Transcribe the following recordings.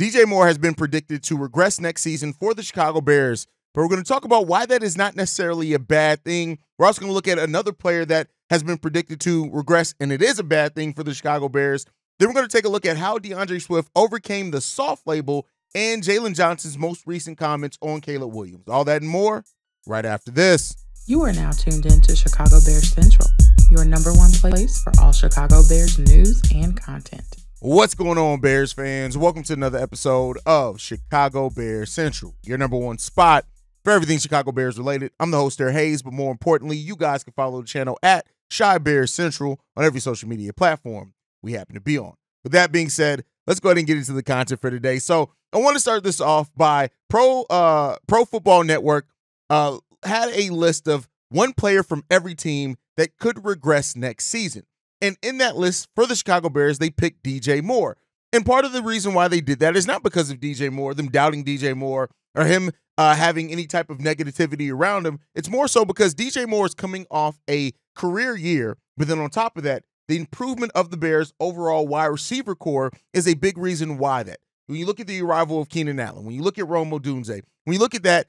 DJ Moore has been predicted to regress next season for the Chicago Bears, but we're going to talk about why that is not necessarily a bad thing. We're also going to look at another player that has been predicted to regress, and it is a bad thing for the Chicago Bears. Then we're going to take a look at how DeAndre Swift overcame the soft label and Jaylon Johnson's most recent comments on Caleb Williams. All that and more right after this. You are now tuned in to Chicago Bears Central, your number one place for all Chicago Bears news and content. What's going on, Bears fans? Welcome to another episode of Chicago Bears Central, your number one spot for everything Chicago Bears related. I'm the host there, Haize, but more importantly, you guys can follow the channel at Chi Bears Central on every social media platform we happen to be on. With that being said, let's go ahead and get into the content for today. So I want to start this off by Pro Football Network had a list of one player from every team that could regress next season. And in that list for the Chicago Bears, they picked DJ Moore. And part of the reason why they did that is not because of DJ Moore, them doubting DJ Moore, or him having any type of negativity around him. It's more so because DJ Moore is coming off a career year, but then on top of that, the improvement of the Bears' overall wide receiver core is a big reason why that. When you look at the arrival of Keenan Allen, when you look at Rome Odunze, when you look at that,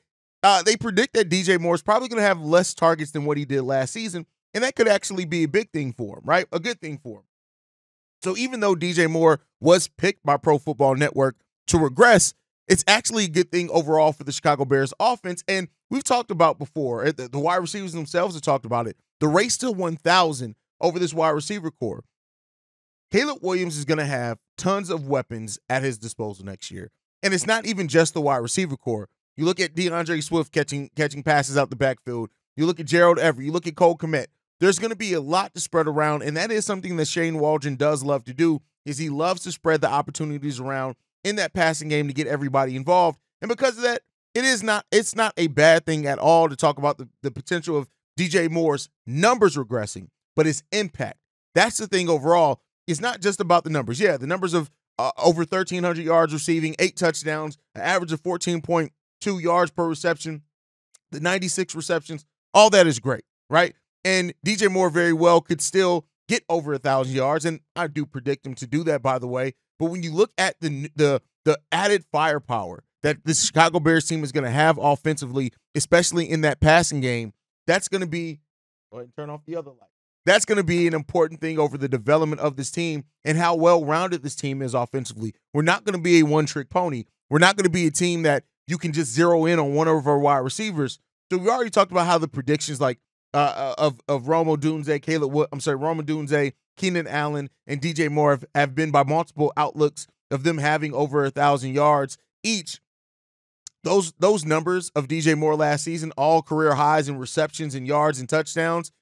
they predict that DJ Moore is probably going to have less targets than what he did last season, and that could actually be a big thing for him, right? A good thing for him. So even though DJ Moore was picked by Pro Football Network to regress, it's actually a good thing overall for the Chicago Bears offense. And we've talked about before, the wide receivers themselves have talked about it, the race to 1,000 over this wide receiver core. Caleb Williams is going to have tons of weapons at his disposal next year. And it's not even just the wide receiver core. You look at DeAndre Swift catching passes out the backfield. You look at Gerald Everett. You look at Cole Kmet. There's going to be a lot to spread around, and that is something that Shane Waldron does love to do, is he loves to spread the opportunities around in that passing game to get everybody involved. And because of that, it's not a bad thing at all to talk about the potential of DJ Moore's numbers regressing, but his impact. That's the thing overall. It's not just about the numbers. Yeah, the numbers of over 1,300 yards receiving, 8 touchdowns, an average of 14.2 yards per reception, the 96 receptions, all that is great, right? And DJ Moore very well could still get over 1,000 yards, and I do predict him to do that, by the way. But when you look at the added firepower that the Chicago Bears team is going to have offensively, especially in that passing game, that's going to be – go ahead and turn off the other light. That's going to be an important thing over the development of this team and how well-rounded this team is offensively. We're not going to be a one-trick pony. We're not going to be a team that you can just zero in on one of our wide receivers. So we already talked about how the predictions like of Rome Odunze, Keenan Allen, and DJ Moore have been by multiple outlooks of them having over 1,000 yards each. Those numbers of DJ Moore last season, all career highs in receptions and yards and touchdowns,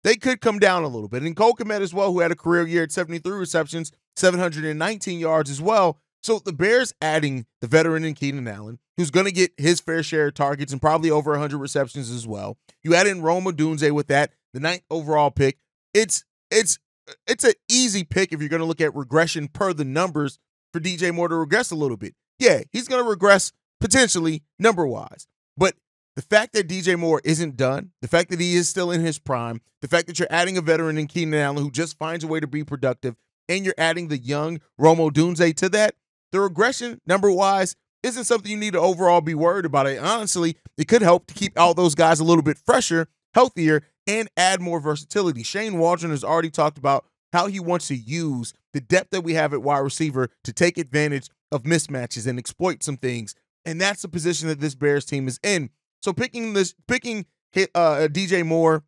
they could come down a little bit. And Cole Kmet as well, who had a career year at 73 receptions, 719 yards as well. So the Bears adding the veteran in Keenan Allen, who's going to get his fair share of targets and probably over 100 receptions as well. You add in Rome Odunze with that, the 9th overall pick. It's an easy pick if you're going to look at regression per the numbers for DJ Moore to regress a little bit. Yeah, he's going to regress potentially number-wise. But the fact that DJ Moore isn't done, the fact that he is still in his prime, the fact that you're adding a veteran in Keenan Allen who just finds a way to be productive, and you're adding the young Rome Odunze to that, the regression, number-wise, isn't something you need to overall be worried about. It honestly, it could help to keep all those guys a little bit fresher, healthier, and add more versatility. Shane Waldron has already talked about how he wants to use the depth that we have at wide receiver to take advantage of mismatches and exploit some things. And that's the position that this Bears team is in. So picking DJ Moore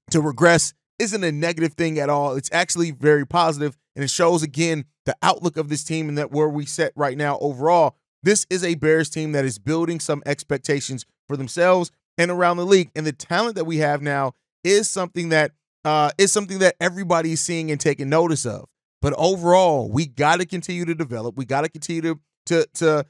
to regress isn't a negative thing at all. It's actually very positive, and it shows, again, the outlook of this team and that where we sit right now overall. This is a Bears team that is building some expectations for themselves and around the league. And the talent that we have now is something that everybody is seeing and taking notice of. But overall, we got to continue to develop. We got to continue to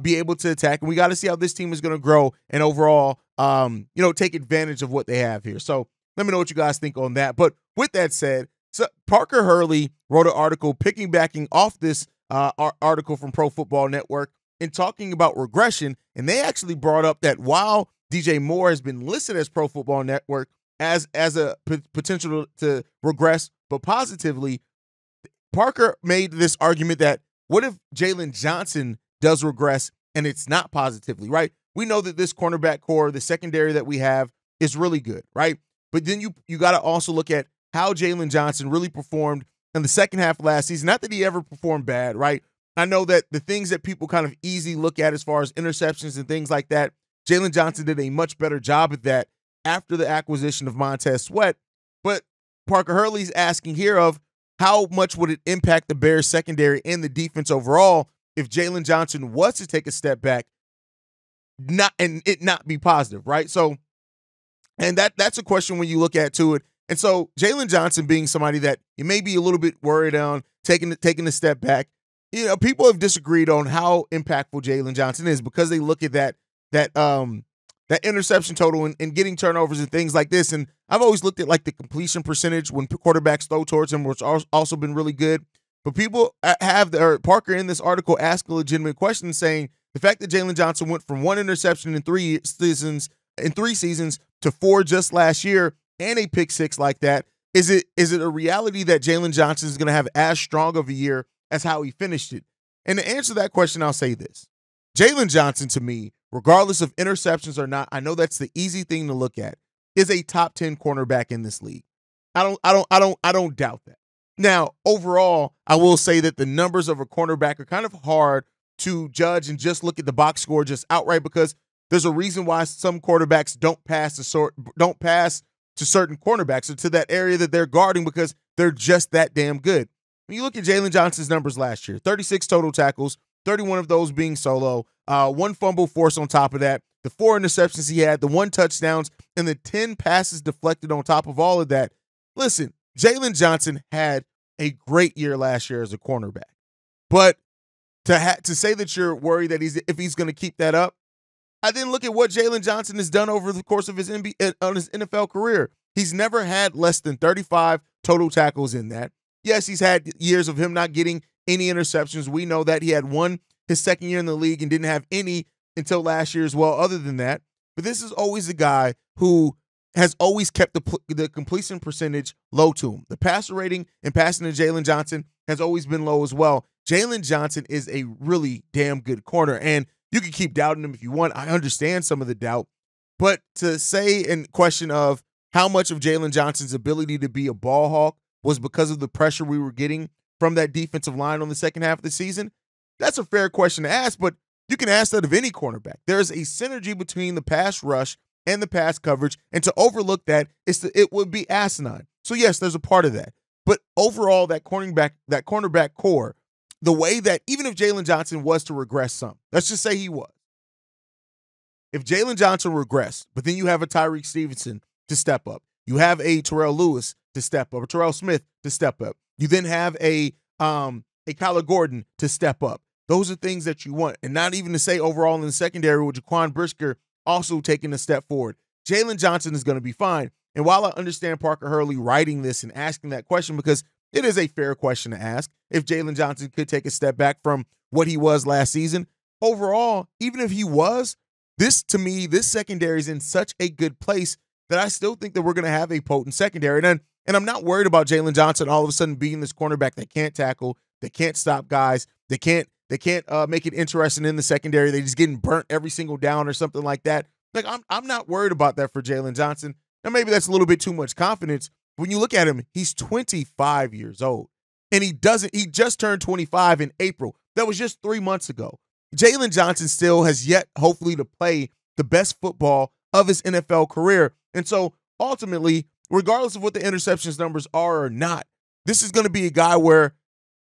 be able to attack, and we got to see how this team is going to grow and overall, take advantage of what they have here. So let me know what you guys think on that. But with that said, so Parker Hurley wrote an article backing off this article from Pro Football Network and talking about regression, and they actually brought up that while DJ Moore has been listed as Pro Football Network as a potential to regress, but positively, Parker made this argument that what if Jaylon Johnson does regress and it's not positively, right? We know that this cornerback core, the secondary that we have, is really good, right? But then you got to also look at how Jaylon Johnson really performed in the second half of last season. Not that he ever performed bad, right? I know that the things that people kind of easily look at as far as interceptions and things like that, Jaylon Johnson did a much better job at that after the acquisition of Montez Sweat. But Parker Hurley's asking here of how much would it impact the Bears secondary and the defense overall if Jaylon Johnson was to take a step back, not be positive, right? So, and that's a question when you look at to it. And so Jaylon Johnson being somebody that you may be a little bit worried on taking a step back. You know, people have disagreed on how impactful Jaylon Johnson is because they look at that interception total and getting turnovers and things like this. And I've always looked at like the completion percentage when quarterbacks throw towards him, which also been really good. But people Parker in this article asked a legitimate question saying the fact that Jaylon Johnson went from 1 interception in 3 seasons to 4 just last year and a pick 6 like that, is it a reality that Jaylon Johnson is going to have as strong of a year as how he finished it? And to answer that question, I'll say this. Jaylon Johnson, to me, regardless of interceptions or not, I know that's the easy thing to look at, is a top 10 cornerback in this league. I don't doubt that. Now, overall, I will say that the numbers of a cornerback are kind of hard to judge and just look at the box score just outright, because there's a reason why some quarterbacks don't pass to certain cornerbacks or to that area that they're guarding, because they're just that damn good. When you look at Jaylon Johnson's numbers last year, 36 total tackles, 31 of those being solo, 1 fumble force on top of that, the 4 interceptions he had, the 1 touchdowns, and the 10 passes deflected on top of all of that. Listen, Jaylon Johnson had a great year last year as a cornerback. But to say that you're worried that if he's going to keep that up, I then look at what Jaylon Johnson has done over the course of his NFL career. He's never had less than 35 total tackles in that. Yes, he's had years of him not getting any interceptions. We know that he had 1 his second year in the league and didn't have any until last year as well, other than that. But this is always a guy who has always kept the completion percentage low to him. The passer rating and passing to Jaylon Johnson has always been low as well. Jaylon Johnson is a really damn good corner, and you can keep doubting him if you want. I understand some of the doubt. But to say in question of how much of Jaylon Johnson's ability to be a ball hawk was because of the pressure we were getting from that defensive line on the second half of the season, that's a fair question to ask, but you can ask that of any cornerback. There's a synergy between the pass rush and the pass coverage, and to overlook that, it would be asinine. So yes, there's a part of that. But overall, that cornerback core, the way that even if Jaylon Johnson was to regress some, let's just say he was. If Jaylon Johnson regressed, but then you have a Tyreek Stevenson to step up, you have a Terrell Lewis to step up, a Terrell Smith to step up, you then have a Kyler Gordon to step up. Those are things that you want. And not even to say overall in the secondary with Jaquan Brisker also taking a step forward. Jaylon Johnson is going to be fine. And while I understand Parker Hurley writing this and asking that question, because it is a fair question to ask, if Jaylon Johnson could take a step back from what he was last season, overall, even if he was, this secondary is in such a good place that I still think that we're going to have a potent secondary. And I'm not worried about Jaylon Johnson all of a sudden being this cornerback that can't tackle, that can't stop guys, that can't make it interesting in the secondary. They're just getting burnt every single down or something like that. Like, I'm not worried about that for Jaylon Johnson. Now, maybe that's a little bit too much confidence. When you look at him, he's 25 years old, and he just turned 25 in April. That was just 3 months ago. Jaylon Johnson still has yet, hopefully, to play the best football of his NFL career. And so, ultimately, regardless of what the interceptions numbers are or not, this is going to be a guy where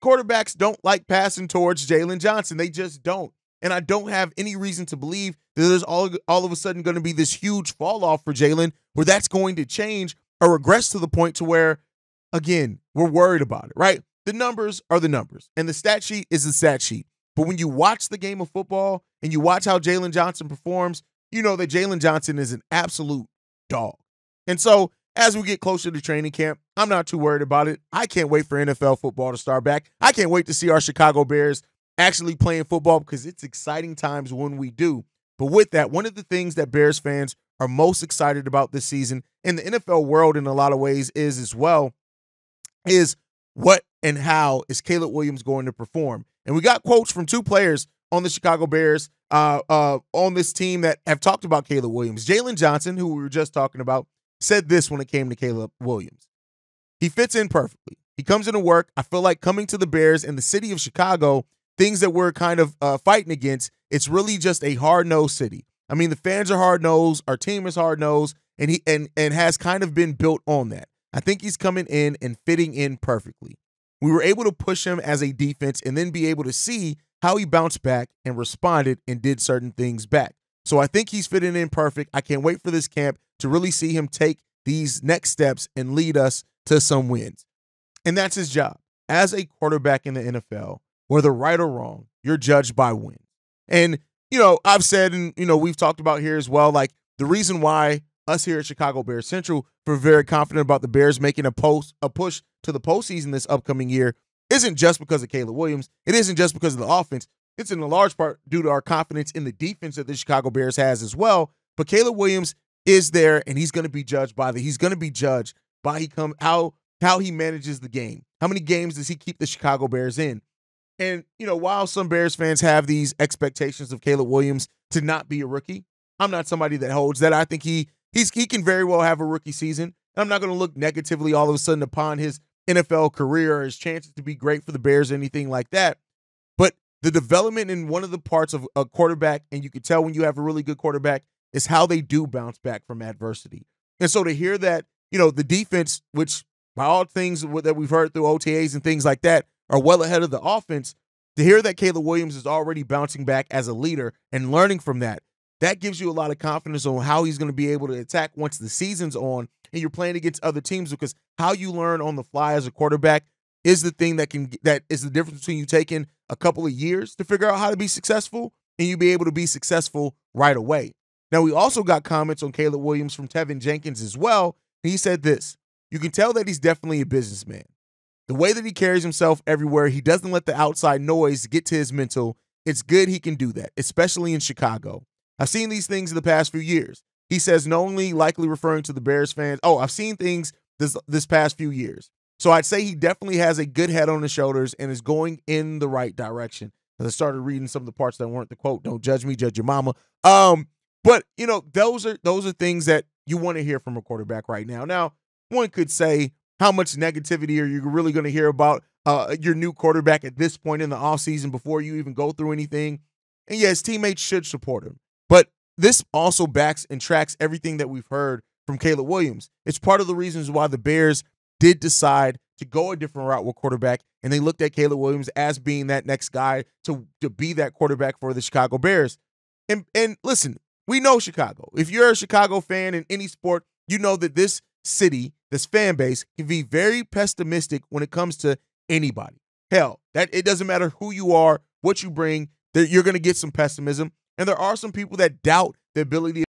quarterbacks don't like passing towards Jaylon Johnson. They just don't. And I don't have any reason to believe that there's all of a sudden going to be this huge fall off for Jaylon where that's going to change or regress to the point to where, again, we're worried about it, right? The numbers are the numbers, and the stat sheet is the stat sheet. But when you watch the game of football and you watch how Jaylon Johnson performs, you know that Jaylon Johnson is an absolute dog. And so as we get closer to training camp, I'm not too worried about it. I can't wait for NFL football to start back. I can't wait to see our Chicago Bears actually playing football because it's exciting times when we do. But with that, one of the things that Bears fans are most excited about this season in the NFL world in a lot of ways is what and how is Caleb Williams going to perform? And we got quotes from two players on the Chicago Bears on this team that have talked about Caleb Williams. Jaylon Johnson, who we were just talking about, said this when it came to Caleb Williams. He fits in perfectly. He comes into work. I feel like coming to the Bears in the city of Chicago, things that we're kind of fighting against, it's really just a hard-nosed city. I mean, the fans are hard-nosed. Our team is hard-nosed, and he has kind of been built on that. I think he's coming in and fitting in perfectly. We were able to push him as a defense and then be able to see how he bounced back and responded and did certain things back. So I think he's fitting in perfect. I can't wait for this camp to really see him take these next steps and lead us to some wins. And that's his job. As a quarterback in the NFL, whether right or wrong, you're judged by wins. And, I've said, and, we've talked about here as well, like the reason why us here at Chicago Bears Central were very confident about the Bears making a push to the postseason this upcoming year isn't just because of Caleb Williams. It isn't just because of the offense. It's in a large part due to our confidence in the defense that the Chicago Bears has as well. But Caleb Williams is there, and he's going to be judged by how he manages the game. How many games does he keep the Chicago Bears in? And, while some Bears fans have these expectations of Caleb Williams to not be a rookie, I'm not somebody that holds that. I think he can very well have a rookie season. And I'm not going to look negatively all of a sudden upon his NFL career or his chances to be great for the Bears or anything like that. But the development in one of the parts of a quarterback, and you can tell when you have a really good quarterback, is how they do bounce back from adversity. And so to hear that, the defense, which by all things that we've heard through OTAs and things like that, are well ahead of the offense, to hear that Caleb Williams is already bouncing back as a leader and learning from that gives you a lot of confidence on how he's going to be able to attack once the season's on and you're playing against other teams, because how you learn on the fly as a quarterback is the thing that is the difference between you taking a couple of years to figure out how to be successful and you be able to be successful right away. Now, we also got comments on Caleb Williams from Tevin Jenkins as well. He said this: you can tell that he's definitely a businessman. The way that he carries himself everywhere, he doesn't let the outside noise get to his mental. It's good he can do that, especially in Chicago. I've seen these things in the past few years. He says, knowingly, likely referring to the Bears fans. Oh, I've seen things this past few years. So I'd say he definitely has a good head on his shoulders and is going in the right direction. As I started reading some of the parts that weren't the quote, "Don't judge me, judge your mama." But those are things that you want to hear from a quarterback right now. Now, one could say, how much negativity are you really going to hear about your new quarterback at this point in the offseason before you even go through anything? And yes, teammates should support him. But this also backs and tracks everything that we've heard from Caleb Williams. It's part of the reasons why the Bears did decide to go a different route with quarterback, and they looked at Caleb Williams as being that next guy to be that quarterback for the Chicago Bears. And listen, we know Chicago. If you're a Chicago fan in any sport, you know that this city, this fan base, can be very pessimistic when it comes to anybody. Hell, that it doesn't matter who you are, what you bring, that you're going to get some pessimism. And there are some people that doubt the ability